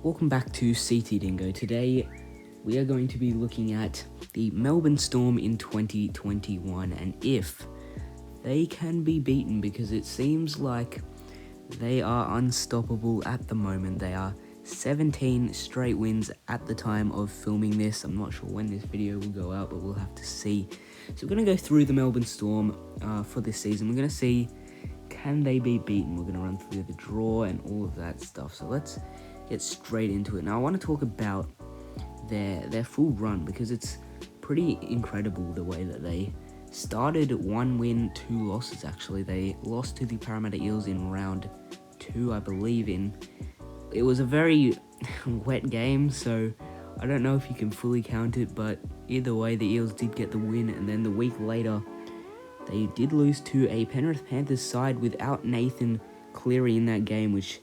Welcome back to CT Dingo. Today we are going to be looking at the Melbourne Storm in 2021 and if they can be beaten, because it seems like they are unstoppable at the moment. They are 17 straight wins at the time of filming this. I'm not sure when this video will go out, but we'll have to see. So we're going to go through the Melbourne Storm for this season. We're going to see, can they be beaten? We're going to run through the draw and all of that stuff. So let's get straight into it. Now I want to talk about their full run, because it's pretty incredible the way that they started. 1 win, 2 losses actually. They lost to the Parramatta Eels in round 2, I believe. It was a very wet game, so I don't know if you can fully count it, but either way the Eels did get the win. And then the week later they did lose to a Penrith Panthers side without Nathan Cleary in that game, which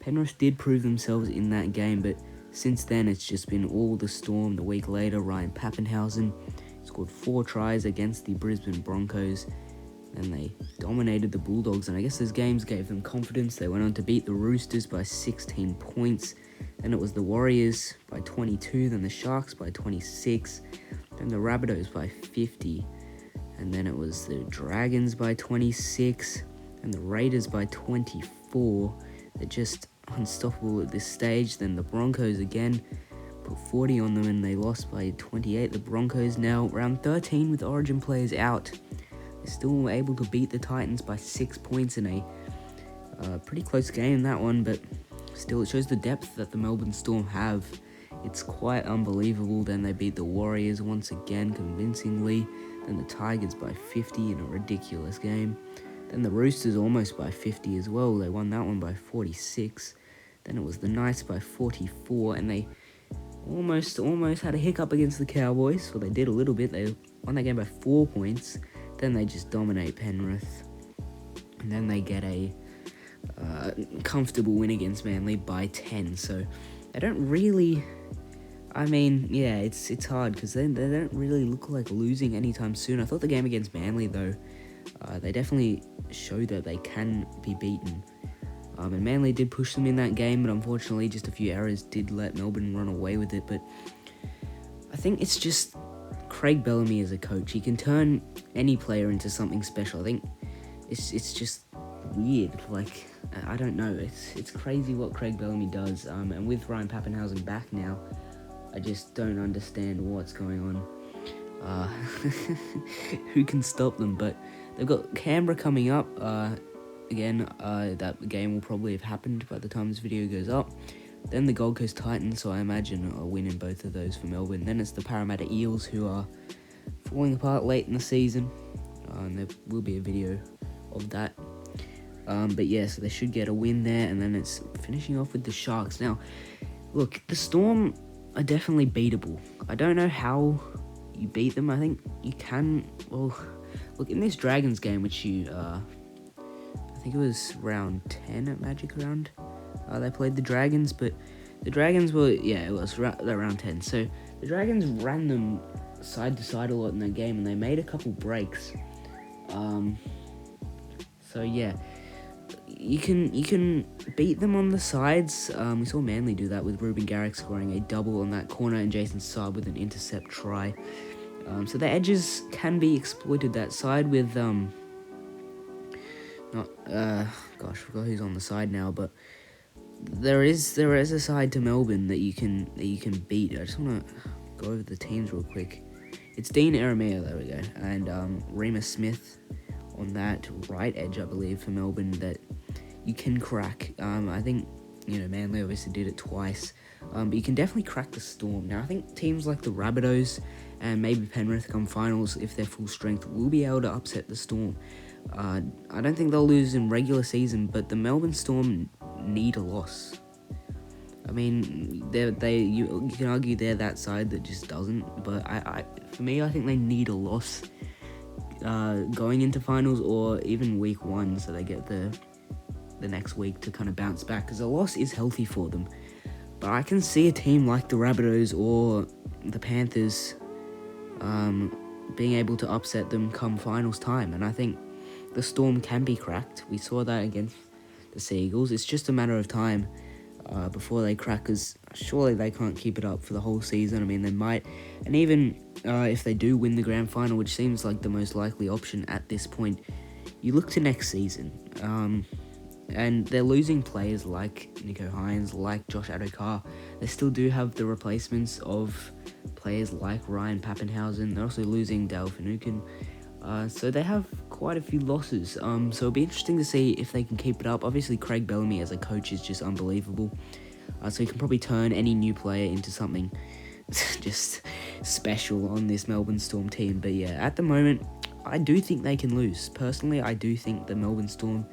Penrith did prove themselves in that game, but since then it's just been all the Storm. The week later, Ryan Pappenhausen scored 4 tries against the Brisbane Broncos, and they dominated the Bulldogs, and I guess those games gave them confidence. They went on to beat the Roosters by 16 points, then it was the Warriors by 22, then the Sharks by 26, then the Rabbitohs by 50, and then it was the Dragons by 26, and the Raiders by 24. They're just unstoppable at this stage. Then the Broncos again put 40 on them and they lost by 28. The Broncos now round 13 with Origin players out. They're still able to beat the Titans by 6 points in a pretty close game, that one, but still it shows the depth that the Melbourne Storm have. It's quite unbelievable. Then they beat the Warriors once again convincingly. Then the Tigers by 50 in a ridiculous game. Then the Roosters almost by 50 as well. They won that one by 46. Then it was the Knights by 44, and they almost had a hiccup against the Cowboys. Well, they did a little bit. They won that game by 4 points. Then they just dominate Penrith, and then they get a comfortable win against Manly by 10. So they don't really. I mean, yeah, it's hard because they don't really look like losing anytime soon. I thought the game against Manly, though, they definitely show that they can be beaten. And Manly did push them in that game, but unfortunately just a few errors did let Melbourne run away with it. But I think it's just Craig Bellamy as a coach. He can turn any player into something special. I think it's just weird. Like, I don't know. It's crazy what Craig Bellamy does. And with Ryan Pappenhausen back now, I just don't understand what's going on. Who can stop them? But they've got Canberra coming up. Again, that game will probably have happened by the time this video goes up. Then the Gold Coast Titans, so I imagine a win in both of those for Melbourne. Then it's the Parramatta Eels, who are falling apart late in the season. And there will be a video of that. But yeah, so they should get a win there. And then it's finishing off with the Sharks. Now, look, the Storm are definitely beatable. I don't know how you beat them. I think you can. Well, look, in this Dragons game, which I think it was round 10 at Magic Round, they played the Dragons, but the Dragons were, it was round 10. So the Dragons ran them side to side a lot in that game, and they made a couple breaks. So yeah, you can beat them on the sides. We saw Manly do that with Ruben Garrick scoring a double on that corner and Jason Saab with an intercept try. So the edges can be exploited that side with I forgot who's on the side now, but there is a side to Melbourne that you can beat. I just want to go over the teams real quick. It's Dean Aramea, there we go, and Remus Smith on that right edge, I believe, for Melbourne, that you can crack. I think, Manly obviously did it twice, but you can definitely crack the Storm. Now, I think teams like the Rabbitohs and maybe Penrith come finals, if they're full strength, will be able to upset the Storm. I don't think they'll lose in regular season, but the Melbourne Storm need a loss. I mean, you can argue they're that side that just doesn't, but for me, I think they need a loss going into finals, or even week 1, so they get the next week to kind of bounce back, because a loss is healthy for them. But I can see a team like the Rabbitohs or the Panthers being able to upset them come finals time, and I think the Storm can be cracked. We saw that against the Seagulls. It's just a matter of time. before they crack, because surely they can't keep it up for the whole season. I mean, they might, and even if they do win the grand final, which seems like the most likely option at this point, you look to next season, and they're losing players like Nico Hines, like Josh Adokar. They still do have the replacements of players like Ryan Pappenhausen. They're also losing Dale Finucane. So they have quite a few losses. So it'll be interesting to see if they can keep it up. Obviously, Craig Bellamy as a coach is just unbelievable. So he can probably turn any new player into something just special on this Melbourne Storm team. But yeah, at the moment, I do think they can lose. Personally, I do think the Melbourne Storm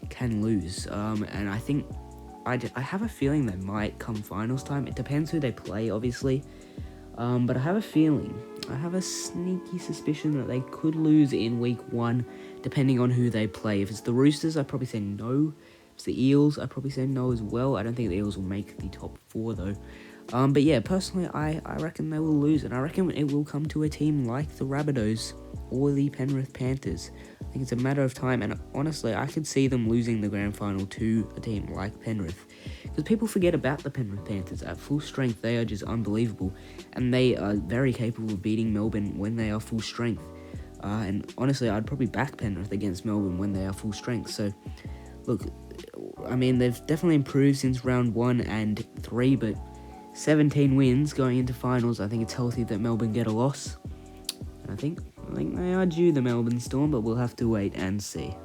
can lose. And I think I have a feeling they might come finals time. It depends who they play, obviously. But I have a feeling, I have a sneaky suspicion that they could lose in week 1, depending on who they play. If it's the Roosters, I'd probably say no. If it's the Eels, I'd probably say no as well. I don't think the Eels will make the top 4, though. But yeah, personally, I reckon they will lose, and I reckon it will come to a team like the Rabbitohs or the Penrith Panthers. I think it's a matter of time, and honestly, I could see them losing the grand final to a team like Penrith. Because people forget about the Penrith Panthers. At full strength, they are just unbelievable, and they are very capable of beating Melbourne when they are full strength. And honestly, I'd probably back Penrith against Melbourne when they are full strength. So, look, I mean, they've definitely improved since round 1 and 3, but 17 wins going into finals, I think it's healthy that Melbourne get a loss. And I think they are due, the Melbourne Storm, but we'll have to wait and see.